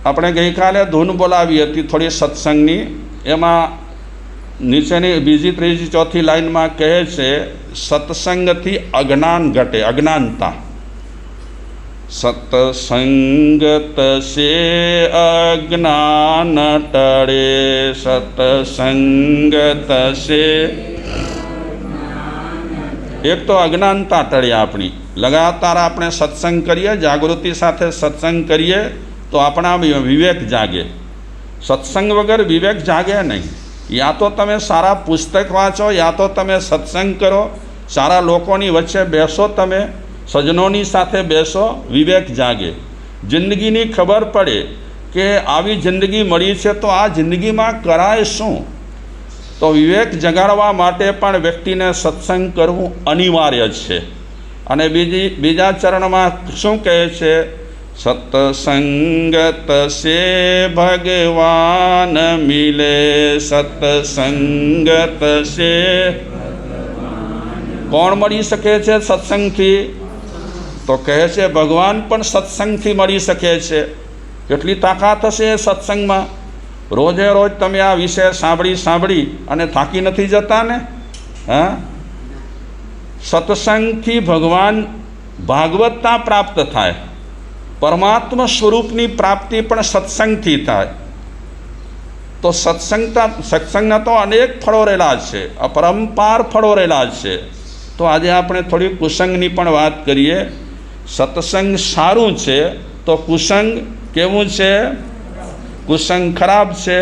આપણે ગઈકાલે ધૂન બોલાવી હતી થોડી સત્સંગની, એમાં નીચેની બીજી ત્રીજી ચોથી લાઈનમાં કહે છે સત્સંગથી અજ્ઞાન ઘટે, અજ્ઞાનતા. સત્સંગત સે અજ્ઞાન ટળે, સત્સંગત સે. એક તો અજ્ઞાનતા ટળે આપણી. લગાતાર આપણે સત્સંગ કરીએ, જાગૃતિ સાથે સત્સંગ કરીએ તો આપણા વિવેક જાગે. સત્સંગ વગર વિવેક જાગે નહીં. યા તો તમે સારા પુસ્તક વાંચો, યા તો તમે સત્સંગ કરો, સારા લોકોની વચ્ચે બેસો, તમે સજ્જનોની સાથે બેસો, વિવેક જાગે. જિંદગીની ખબર પડે કે આવી જિંદગી મળી છે તો આ જિંદગીમાં કરાય શું. તો વિવેક જગાડવા માટે પણ વ્યક્તિને સત્સંગ કરવું અનિવાર્ય છે. અને બીજા ચરણમાં શું કહે છે? સત્સંગત સે ભગવાન મિલે, સત્સંગત સે. કોણ મળી શકે છે સત્સંગથી? તો કહે છે ભગવાન પણ સત્સંગથી મળી શકે છે. કેટલી તાકાત હશે એ સત્સંગમાં. રોજે રોજ તમે આ વિષય સાંભળી અને થાકી નથી જતા ને? હા, સત્સંગથી ભગવાન ભાગવતતા પ્રાપ્ત થાય. પરમાત્મા સ્વરૂપની પ્રાપ્તિ પણ સત્સંગથી થાય. તો સત્સંગના તો અનેક ફળો રહેલા છે, અપરંપાર ફળો રહેલા છે. તો આજે આપણે થોડી કુસંગની પણ વાત કરીએ. સત્સંગ સારું છે તો કુસંગ કેવું છે? કુસંગ ખરાબ છે.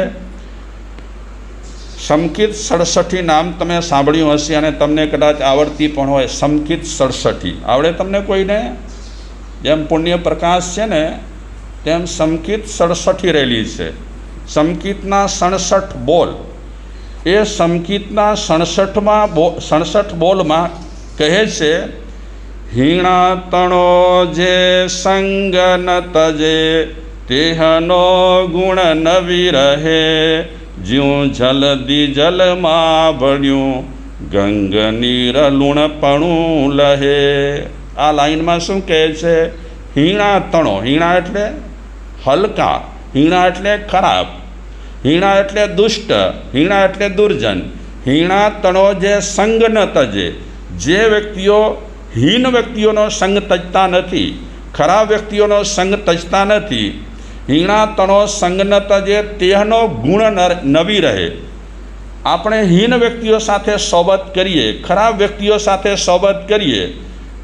સમકિત સડસઠી નામ તમે સાંભળ્યું હશે અને તમને કદાચ આવડતી પણ હોય. સમકિત સડસઠી આવડે તમને કોઈને? જેમ પુણ્ય પ્રકાશ છે ને તેમ સમકિત સડસઠી રહેલી છે. સમકિતના 67 બોલ. એ સમકિતના 67 બોલમાં કહે છે હીણા તણો જે સંગ ન તજે, તેહનો ગુણ નવી રહે, જ્યું જલદી જલમાં ભળ્યું, ગંગ નીર લુણપણું લહે. આ લાઈનમાં શું કહે છે? હીણા તણો. હીણા એટલે હલકા, હીણા એટલે ખરાબ, હીણા એટલે દુષ્ટ, હીણા એટલે દુર્જન. હીણા તણો જે સંગ ન તજે. જે વ્યક્તિઓ હીન વ્યક્તિઓનો સંગ તજતા નથી, ખરાબ વ્યક્તિઓનો સંગ તજતા નથી, હીણા તણો સંગ ન તજે, તેનો ગુણ નવી રહે. આપણે હીન વ્યક્તિઓ સાથે સોબત કરીએ, ખરાબ વ્યક્તિઓ સાથે સોબત કરીએ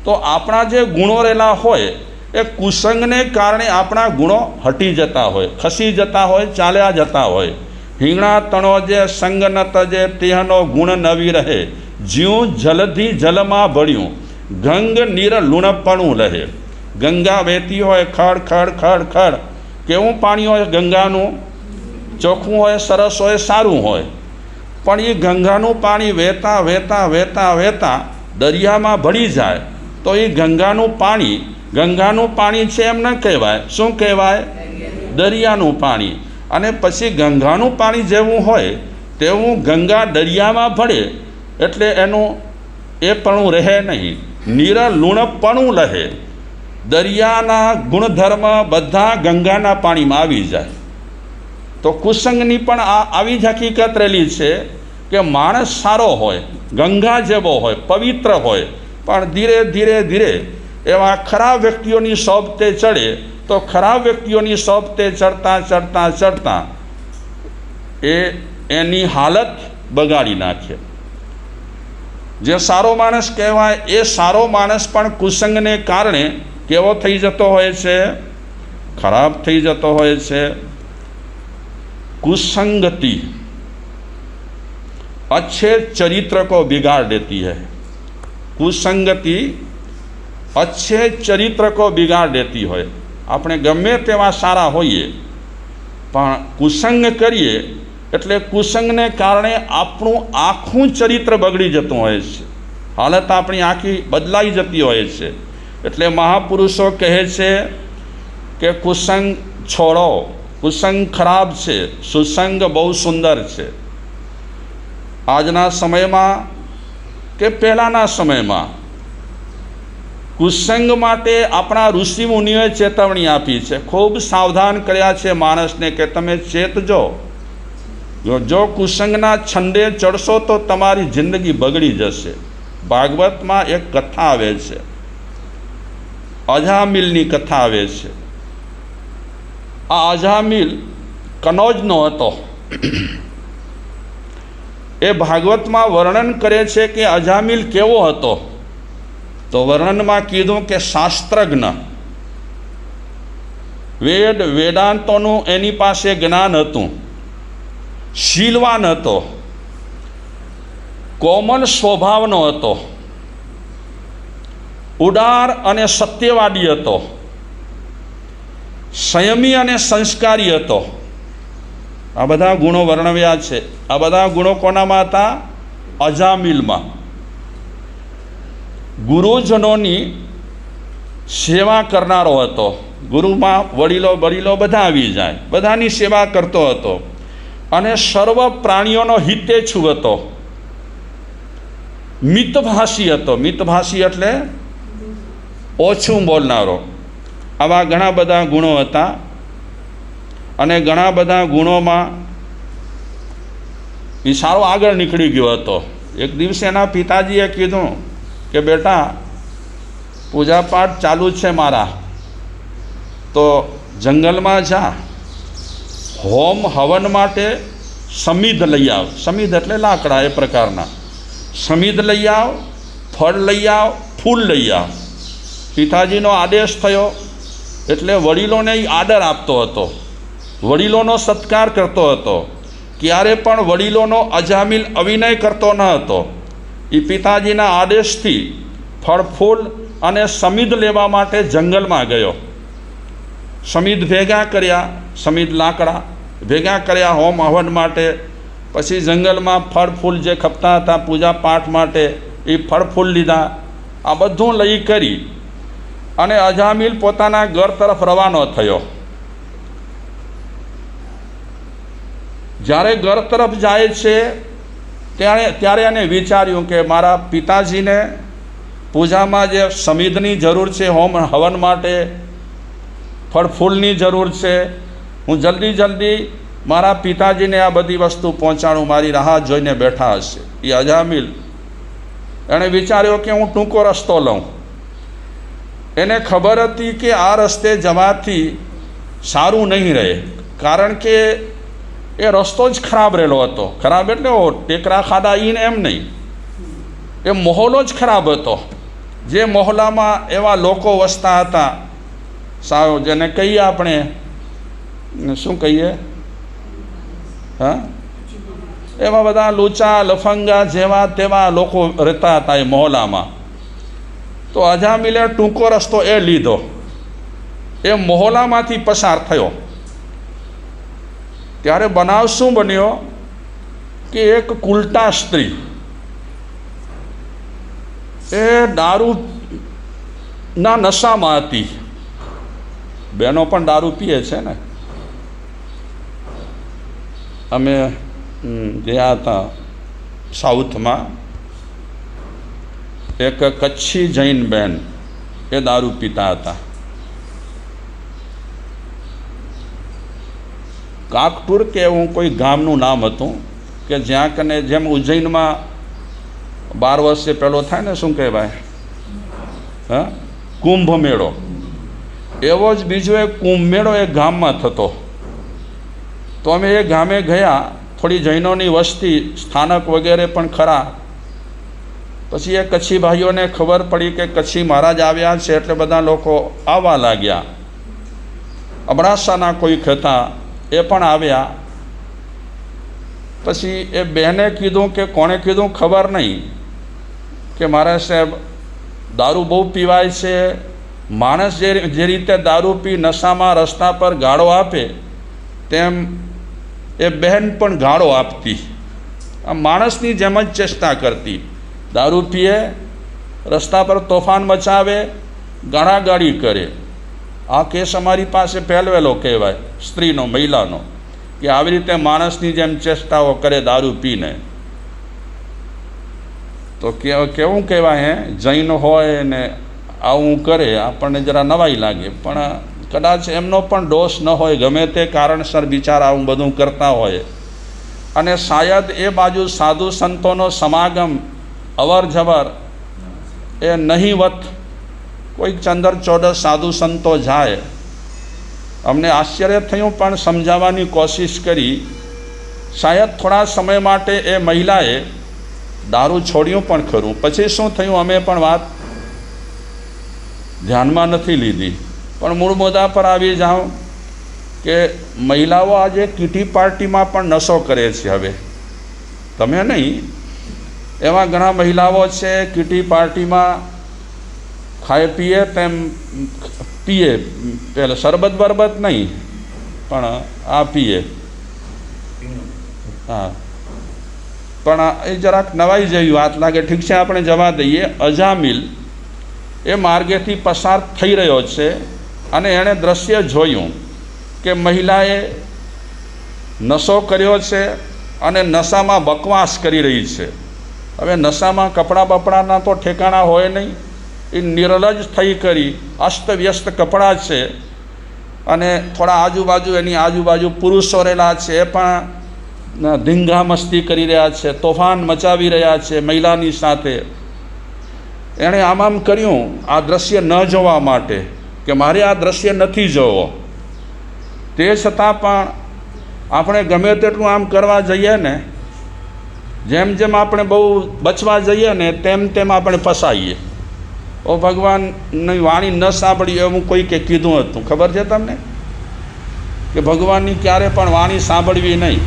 તો આપણા જે ગુણો રહેલા હોય એ કુસંગને કારણે આપણા ગુણો હટી જતા હોય, ખસી જતા હોય, ચાલ્યા જતા હોય. હીણા તણો જે સંગ ન તજે, તેનો ગુણ નવી રહે, જ્યું જલધી જલમાં ભળ્યું, ગંગ નીર લુણપણું લહે. ગંગા વહેતી હોય ખડ ખડ ખડ ખડ. કેવું પાણી હોય ગંગાનું? ચોખ્ખું હોય, સરસ હોય, સારું હોય. પણ એ ગંગાનું પાણી વહેતા વહેતા વહેતા વહેતા દરિયામાં ભળી જાય તો એ ગંગાનું પાણી છે એમ ન કહેવાય. શું કહેવાય? દરિયાનું પાણી. અને પછી ગંગાનું પાણી જેવું હોય તેવું ગંગા દરિયામાં ભળે એટલે એનું એ પણું રહે નહીં, નીર લુણપણું લહે. દરિયાના ગુણધર્મ બધા ગંગાના પાણીમાં આવી જાય. તો કુસંગની પણ આવી જ હકીકત રહેલી છે કે માણસ સારો હોય, ગંગા જેવો હોય, પવિત્ર હોય, પણ ધીરે ધીરે ધીરે એવા ખરાબ વ્યક્તિઓની સોબતે ચડે તો ખરાબ વ્યક્તિઓની સોબતે ચડતા ચડતા ચડતા એની હાલત બગાડી નાખે. જે સારો માણસ કહેવાય એ સારો માણસ પણ કુસંગને કારણે કેવો થઈ જતો હોય છે? ખરાબ થઈ જતો હોય છે. कुसंगति अच्छे चरित्र को बिगाड़ देती है. कुसंगति अच्छे चरित्र को बिगाड़ देती હોય. આપણે ગમે તેવા સારા હોઈએ પણ કુસંગ કરીએ એટલે કુસંગને કારણે આપણું આખું ચરિત્ર બગડી જતું હોય છે, હાલત આપણી આખી બદલાઈ જતી હોય છે. એટલે મહાપુરુષો કહે છે કે કુસંગ છોડો, કુસંગ ખરાબ છે, સુસંગ બહુ સુંદર છે. આજના સમયમાં કે પહેલાંના સમયમાં કુસંગ માટે આપણા ઋષિ મુનિઓએ ચેતવણી આપી છે, ખૂબ સાવધાન કર્યા છે માણસને કે તમે ચેતજો, જો કુસંગના છંદે ચડશો તો તમારી જિંદગી બગડી જશે. ભાગવતમાં એક કથા આવે છે, અજામિલની કથા આવે છે. આ અજામિલ કનોજનો હતો. એ ભાગવતમાં વર્ણન કરે છે કે અજામિલ કેવો હતો. તો વર્ણનમાં કીધું કે શાસ્ત્રજ્ઞ, વેદાંતોનું એની પાસે જ્ઞાન હતું, શીલવાન હતો, કોમલ સ્વભાવનો હતો, ઉદાર અને સત્યવાદી હતો, સંયમી અને સંસ્કારી હતો. આ બધા ગુણો વર્ણવ્યા છે. આ બધા ગુણો કોનામાં હતા? અજામિલમાં. ગુરુજનોની સેવા કરનારો હતો. ગુરુમાં વડીલો બધા આવી જાય, બધાની સેવા કરતો હતો અને સર્વ પ્રાણીઓનો હિતેચ્છુ હતો. મિતભાષી હતો. મિતભાષી એટલે ઓછું બોલનારો. આવા ઘણા બધા ગુણો હતા અને ઘણા બધા ગુણોમાં એ સારો આગળ નીકળી ગયો હતો. એક દિવસે એના પિતાજીએ કીધું કે બેટા, પૂજાપાઠ ચાલુ છે મારા, તો જંગલમાં જા, હોમ હવન માટે સમિધ લઈ આવ. સમિધ એટલે લાકડા, એ પ્રકારના સમિધ લઈ આવ, ફળ લઈ આવ, ફૂલ લઈ આવ. પિતાજીનો આદેશ થયો એટલે વડીલોને એ આદર આપતો હતો, વડીલોનો સત્કાર કરતો હતો. ક્યારે પણ વડીલોનો અજામિલ અવિનય કરતો ન હતો. એ પિતાજીના આદેશથી ફળ ફૂલ અને સમિધ લેવા માટે જંગલમાં ગયો. સમિધ ભેગા કર્યા, સમિધ લાકડા ભેગા કર્યા હોમ હવન માટે. પછી જંગલમાં ફળ ફૂલ જે ખપતા હતા પૂજા પાઠ માટે, એ ફળ ફૂલ લીધા. આ બધું લઈ કરી અને અજામિલ પોતાના ઘર તરફ રવાનો થયો. જ્યારે ઘર તરફ જાય છે ત્યારે એને વિચાર્યું કે મારા પિતાજીને પૂજામાં જે સમિધની જરૂર છે, હોમ હવન માટે ફળ ફૂલની જરૂર છે, હું જલ્દી મારા પિતાજીને આ બધી વસ્તુ પહોંચાડું, મારી રાહ જોઈને બેઠા હશે. એ અજામિલ એણે વિચાર્યો કે હું ટૂંકો રસ્તો લઉં. એને ખબર હતી કે આ રસ્તે જવાથી સારું નહીં રહે, કારણ કે એ રસ્તો જ ખરાબ રહેલો હતો. ખરાબ એટલે ટેકરા ખાડા ઈને એમ નહીં, એ માહોલ જ ખરાબ હતો. જે મહોલ્લામાં એવા લોકો વસતા હતા, સાવ જેને કહીએ આપણે શું કહીએ, હા, એવા બધા લૂચા લફંગા જેવા તેવા લોકો રહેતા હતા એ મહોલ્લામાં. તો અજામિલે ટૂંકો રસ્તો એ લીધો, એ મહોલ્લામાંથી પસાર થયો. ત્યારે બનાવ શું બન્યો કે એક કુલટા સ્ત્રી એ દારૂના નશામાં હતી. બહેનો પણ દારૂ પીએ છે ને. અમે ગયા હતા સાઉથમાં, એક કચ્છી જૈન બહેન એ દારૂ પીતા હતા. કાકટુર કે એવું કોઈ ગામનું નામ હતું કે જ્યાં કને જેમ ઉજ્જૈનમાં 12 વર્ષે પહેલો થાય ને, શું કહેવાય, હા, કુંભ મેળો, એવો જ બીજો એક કુંભ મેળો એક ગામમાં થતો. તો અમે એ ગામે ગયા. થોડી જૈનોની વસ્તી, સ્થાનક વગેરે પણ ખરા. પછી એ કચ્છી ભાઈઓને ખબર પડી કે કચ્છી મહારાજ આવ્યા છે, એટલે બધા લોકો આવવા લાગ્યા. અબડાસાના કોઈક હતા એ પણ આવ્યા. પછી એ બહેને કીધું કે કોણે કીધું ખબર નહીં કે મારા સાહેબ દારૂ બહુ પીવાય છે. માણસ જે રીતે દારૂ પી નશામાં રસ્તા પર ગાળો આપે તેમ એ બહેન પણ ગાળો આપતી. આ માણસની જેમ જ ચેષ્ટા કરતી. દારૂ પીએ, રસ્તા પર તોફાન મચાવે, ગાળાગાળી કરે. આ કેસ અમારી પાસે પહેલવેલો કહેવાય સ્ત્રીનો, મહિલાનો, કે આવી રીતે માણસની જેમ ચેષ્ટાઓ કરે દારૂ પીને. તો કેવું કહેવાય, હે, જૈન હોય ને આવું કરે આપણને જરા નવાઈ લાગે, પણ કદાચ એમનો પણ દોષ ન હોય, ગમે તે કારણસર બિચારા આવું બધું કરતા હોય, અને શાયદ એ બાજુ સાધુ સંતોનો સમાગમ અવર જવર એ નહીવત કોઈક ચંદર ચોદસ સાધુ સંતો જાય. અમને આશ્ચર્ય થયું, પણ સમજાવવાની કોશિશ કરી. શાયદ થોડા સમય માટે એ મહિલાએ દારૂ છોડ્યું પણ ખરું. પછી શું થયું અમે પણ વાત ધ્યાનમાં નથી લીધી, પણ મૂળ મુદ્દા પર આવી જાઉં કે મહિલાઓ આજે કીટી પાર્ટીમાં પણ નશો કરે છે. હવે તમે નહીં, એવા ઘણા મહિલાઓ છે કીટી પાર્ટીમાં ખાય પીએ તેમ પીએ, પેલા શરબત બરબત નહીં પણ આ પીએ. હા, પણ એ જરાક નવાઈ જેવી વાત લાગે. ઠીક છે, આપણે જવા દઈએ. અજામિલ એ માર્ગેથી પસાર થઈ રહ્યો છે અને એણે દ્રશ્ય જોયું કે મહિલાએ નશો કર્યો છે અને નશામાં બકવાસ કરી રહી છે. હવે નશામાં કપડાં બપડાના તો ઠેકાણા હોય નહીં, એ નિર્લજ થઈ કરી અસ્તવ્યસ્ત કપડાં છે, અને થોડા આજુબાજુ એની આજુબાજુ પુરુષો રહેલા છે, એ પણ ધીંગા મસ્તી કરી રહ્યા છે, તોફાન મચાવી રહ્યા છે મહિલાની સાથે. એણે આમ કર્યું આ દ્રશ્ય ન જોવા માટે, કે મારે આ દ્રશ્ય નથી જોવો. તે છતાં પણ આપણે ગમે તેટલું આમ કરવા જઈએ ને, જેમ જેમ આપણે બહુ બચવા જઈએ ને તેમ તેમ આપણે ફસાઈએ. ઓ ભગવાનની વાણી ન સાંભળી એવું કોઈકે કીધું હતું, ખબર છે તમને? કે ભગવાનની ક્યારે પણ વાણી સાંભળવી નહીં.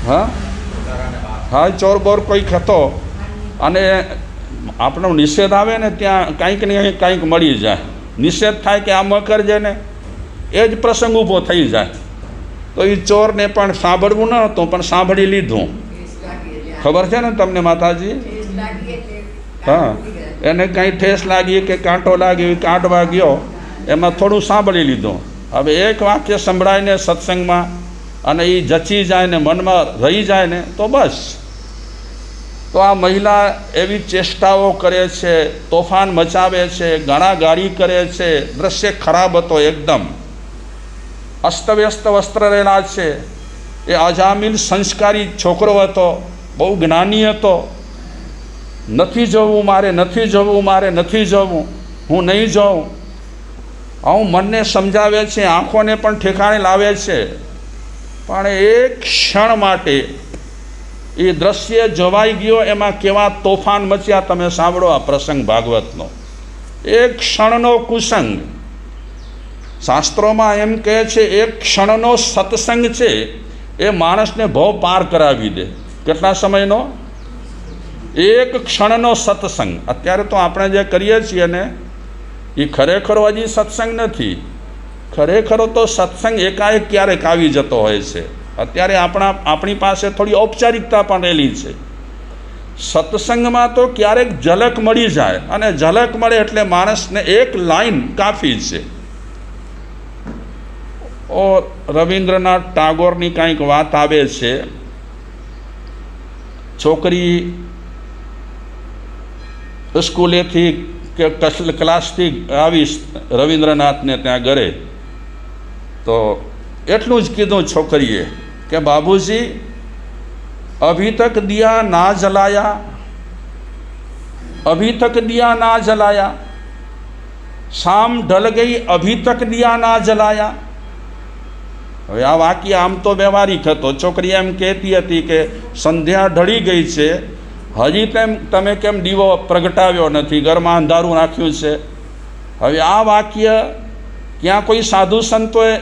હા હા, ચોર બોર કોઈક હતો અને આપણો નિષેધ આવે ને ત્યાં કાંઈક ને કાંઈક મળી જાય. નિષેધ થાય કે આમ કરજે ને, એ જ પ્રસંગ ઊભો થઈ જાય. તો એ ચોરને પણ સાંભળવું ન હતું, પણ સાંભળી લીધું. ખબર છે ને તમને માતાજી? હા, એને કંઈ ઠેસ લાગી કે કાંટો લાગ્યો, કાંટવા ગયો, એમાં થોડું સાંભળી લીધું. હવે એક વાક્ય સંભળાય ને સત્સંગમાં અને એ જચી જાય ને મનમાં રહી જાય ને તો બસ. તો આ મહિલા એવી ચેષ્ટાઓ કરે છે, તોફાન મચાવે છે, ગાળાગાળી કરે છે. દ્રશ્ય ખરાબ હતો એકદમ. અસ્તવ્યસ્ત વસ્ત્ર રહેલા છે. એ અજામિલ સંસ્કારી છોકરો હતો, બહુ જ્ઞાની હતો. નથી જવું મારે, નથી જવું મારે, નથી જવું, હું નહીં જાઉં. આવું મનને સમજાવે છે, આંખોને પણ ઠેકાણે લાવે છે, પણ એક ક્ષણ માટે એ દ્રશ્ય જોવાઈ ગયો. એમાં કેવા તોફાન મચ્યા તમે સાંભળો આ પ્રસંગ ભાગવતનો. એક ક્ષણનો કુસંગ. શાસ્ત્રોમાં એમ કહે છે એક ક્ષણનો સત્સંગ છે એ માણસને ભવ પાર કરાવી દે. કેટલા સમયનો? એક ક્ષણનો સત્સંગ. અત્યારે તો આપણે જે કરીએ છીએ ને એ ખરેખર હજી સત્સંગ નથી. ખરેખર તો સત્સંગ એકાએક ક્યારેક આવી જતો હોય છે. અત્યારે આપણી પાસે થોડી ઔપચારિકતા પણ રહેલી છે. સત્સંગમાં તો ક્યારેક ઝલક મળી જાય, અને ઝલક મળે એટલે માણસને એક લાઈન કાફી છે. ઓ રવિન્દ્રનાથ ટાગોરની કાંઈક વાત આવે છે. છોકરી સ્કૂલેથી કે ક્લાસથી આવી રવિન્દ્રનાથને ત્યાં ઘરે, તો એટલું જ કીધું છોકરીએ કે બાબूजी અભી તક દિયા ના જલાયા, અભી તક દિયા ના જલાયા, શામ ઢલ ગઈ અભી તક દિયા ના જલાયા. હવે આ વાક્ય આમ તો વ્યવહારિક હતો. છોકરી એમ કહેતી હતી કે સંધ્યા ઢળી ગઈ છે, હજી તમે કેમ દીવો પ્રગટાવ્યો નથી, ઘરમાં અંધારું રાખ્યું છે. હવે આ વાક્ય ક્યાં કોઈ સાધુ સંતોએ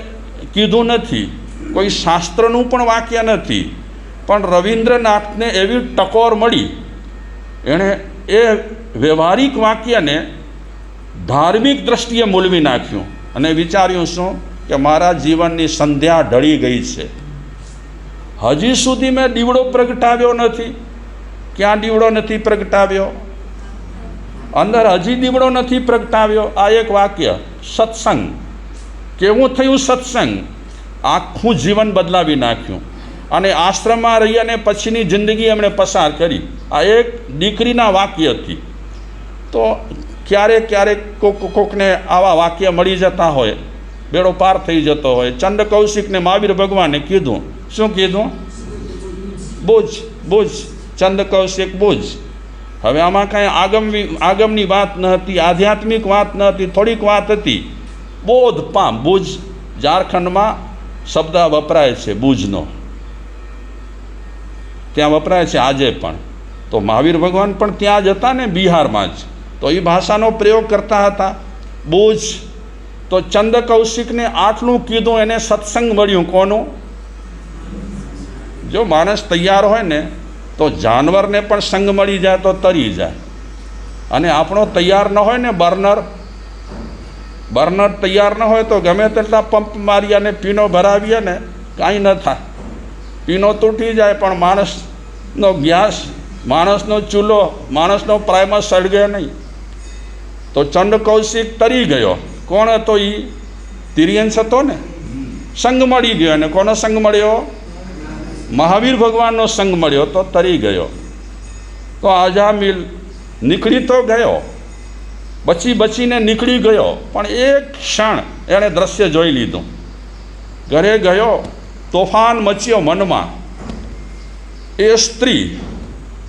કીધું નથી, કોઈ શાસ્ત્રનું પણ વાક્ય નથી, પણ રવિન્દ્રનાથને એવી ટકોર મળી. એણે એ વ્યવહારિક વાક્યને ધાર્મિક દૃષ્ટિએ મૂલવી નાખ્યું અને વિચાર્યું શું કે મારા જીવનની સંધ્યા ઢળી ગઈ છે, હજી સુધી મેં દીવડો પ્રગટાવ્યો નથી. ક્યાં દીવડો નથી પ્રગટાવ્યો? અંદર હજી દીવડો નથી પ્રગટાવ્યો. આ એક વાક્ય સત્સંગ. કેવું થયું સત્સંગ? આખું જીવન બદલાવી નાખ્યું. અને આશ્રમમાં રહી અને પછીની જિંદગી એમણે પસાર કરી. આ એક દીકરીના વાક્યથી. તો ક્યારેક ક્યારેક કોકને આવા વાક્ય મળી જતા હોય, બેડો પાર થઈ જતો હોય. ચંદ કૌશિકને મહાવીર ભગવાને કીધું, શું કીધું? બુજ બુજ, ચંદ કૌશિક બુજ. હવે આમાં કાંઈ આગમની વાત ન હતી, આધ્યાત્મિક વાત ન હતી, થોડીક વાત હતી. બોધ પામ, બુજ ઝારખંડમાં શબ્દ વપરાય છે બુજનો, ત્યાં વપરાય છે આજે પણ. તો મહાવીર ભગવાન પણ ત્યાં જ હતા ને, બિહારમાં જ, તો એ ભાષાનો પ્રયોગ કરતા હતા, બુજ. તો ચંદ કૌશિકને આટલું કીધું, એને સત્સંગ મળ્યું. કોનું? જો માણસ તૈયાર હોય ને તો જાનવરને પણ સંગ મળી જાય તો તરી જાય. અને આપણો તૈયાર ન હોય ને, બર્નર તૈયાર ન હોય તો ગમે તેટલા પંપ મારી અને પીનો ભરાવીએ ને, કાંઈ ન થાય. પીનો તૂટી જાય પણ માણસનો ગેસ, માણસનો ચૂલો, માણસનો પ્રાઇમર સળગે નહીં. તો ચંદ કૌશિક તરી ગયો. કોણ હતો એ? તિર્યંશ હતો ને. સંગ મળી ગયો. અને કોનો સંગ મળ્યો? મહાવીર ભગવાનનો સંગ મળ્યો તો તરી ગયો. તો અજામિલ નીકળી તો ગયો, બચીને નીકળી ગયો, પણ એક ક્ષણ એણે દ્રશ્ય જોઈ લીધું. ઘરે ગયો, તોફાન મચ્યો મનમાં. એ સ્ત્રી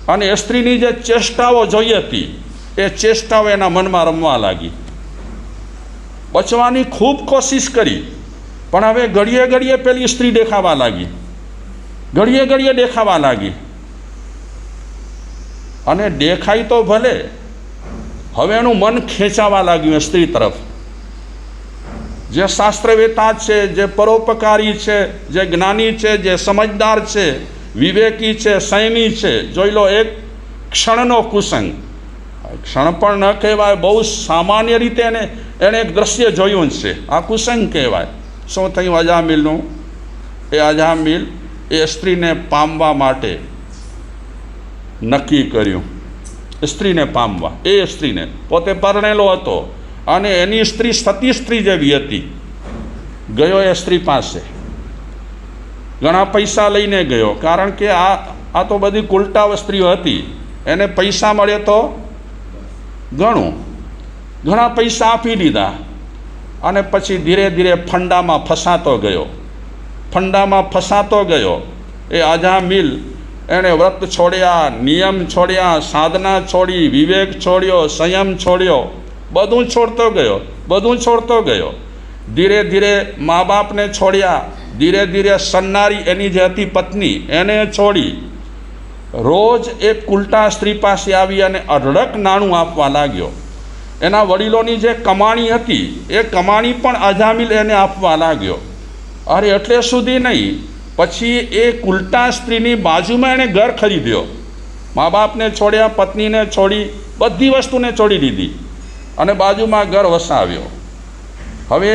અને એ સ્ત્રીની જે ચેષ્ટાઓ જોઈ હતી, એ ચેષ્ટાઓ એના મનમાં રમવા લાગી. બચવાની ખૂબ કોશિશ કરી, પણ હવે ઘડીએ ઘડીએ પેલી સ્ત્રી દેખાવા લાગી, ઘડીએ ઘડીએ દેખાવા લાગી. અને દેખાય તો ભલે, હવે એનું મન ખેંચાવા લાગ્યું એ સ્ત્રી તરફ. જે શાસ્ત્રવેતા છે, જે પરોપકારી છે, જે જ્ઞાની છે, જે સમજદાર છે, વિવેકી છે, સંયમી છે, જોઈ લો એક ક્ષણનો કુસંગ. ક્ષણ પણ ન કહેવાય, બહુ સામાન્ય રીતે એણે એક દ્રશ્ય જોયું છે, આ કુસંગ કહેવાય. શું થયું અજામિલનું? એ અજામિલ એ સ્ત્રીને પામવા માટે નક્કી કર્યું. સ્ત્રીને પામવા, એ સ્ત્રીને, પોતે પરણેલો હતો અને એની સ્ત્રી સતી સ્ત્રી જેવી હતી. ગયો એ સ્ત્રી પાસે, ઘણા પૈસા લઈને ગયો, કારણ કે આ તો બધી કુલટાવ સ્ત્રીઓ હતી. એને પૈસા મળે તો ઘણા પૈસા આપી દીધા. અને પછી ધીરે ધીરે ફંડામાં ફસાતો ગયો. એ અજામિલ એણે વ્રત છોડ્યા, નિયમ છોડ્યા, સાધના છોડી, વિવેક છોડ્યો, સંયમ છોડ્યો, બધું છોડતો ગયો. ધીરે ધીરે મા બાપને છોડ્યા, ધીરે ધીરે સન્નારી એની જે હતી પત્ની, એને છોડી. રોજ એક ઉલટા સ્ત્રી પાસે આવી અને અઢળક નાણું આપવા લાગ્યો. એના વડીલોની જે કમાણી હતી, એ કમાણી પણ અજામિલ એને આપવા લાગ્યો. અરે એટલે સુધી નહીં, પછી એ ઉલટા સ્ત્રીની બાજુમાં એણે ઘર ખરીદ્યો. મા બાપને છોડ્યા, પત્નીને છોડી, બધી વસ્તુને છોડી દીધી અને બાજુમાં ઘર વસાવ્યો. હવે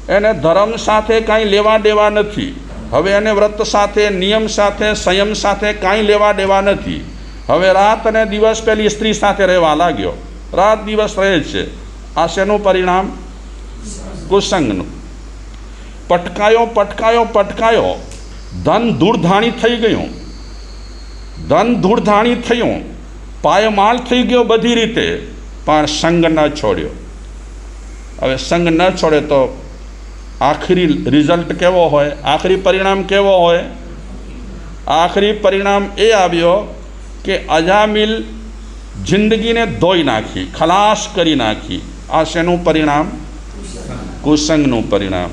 એને ધર્મ સાથે કાંઈ લેવા દેવા નથી. હવે એને વ્રત સાથે, નિયમ સાથે, સંયમ સાથે કાંઈ લેવા દેવા નથી. હવે રાત અને દિવસ પેલી સ્ત્રી સાથે રહેવા લાગ્યો. રાત દિવસ રહે છે. આ શેનું પરિણામ? કુસંગનું. પટકાયો. ધન ધૂળધાણી થયું, પાયમાલ થઈ ગયો બધી રીતે, પણ સંગ ન છોડ્યો. હવે સંગ ન છોડે તો આખરી રિઝલ્ટ કેવો હોય? આખરી પરિણામ કેવો હોય? આખરી પરિણામ એ આવ્યો કે અજામિલ જિંદગીને ધોઈ નાખી, ખલાસ કરી નાખી. આ શેનું પરિણામ? કુસંગનું પરિણામ.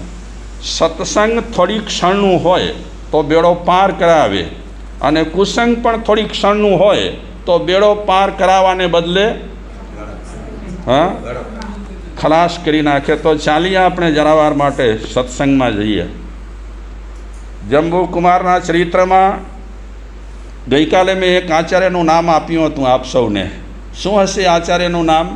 સત્સંગ થોડી ક્ષણનું હોય તો બેડો પાર કરાવે, અને કુસંગ પણ થોડી ક્ષણનું હોય તો બેડો પાર કરાવવાને બદલે ખલાસ કરી નાખે. તો ચાલીએ આપણે જરાવાર માટે સત્સંગમાં જઈએ. જંબુકુમારના ચરિત્રમાં ગઈકાલે મેં એક આચાર્યનું નામ આપ્યું હતું આપ સૌને. શું હશે આચાર્યનું નામ?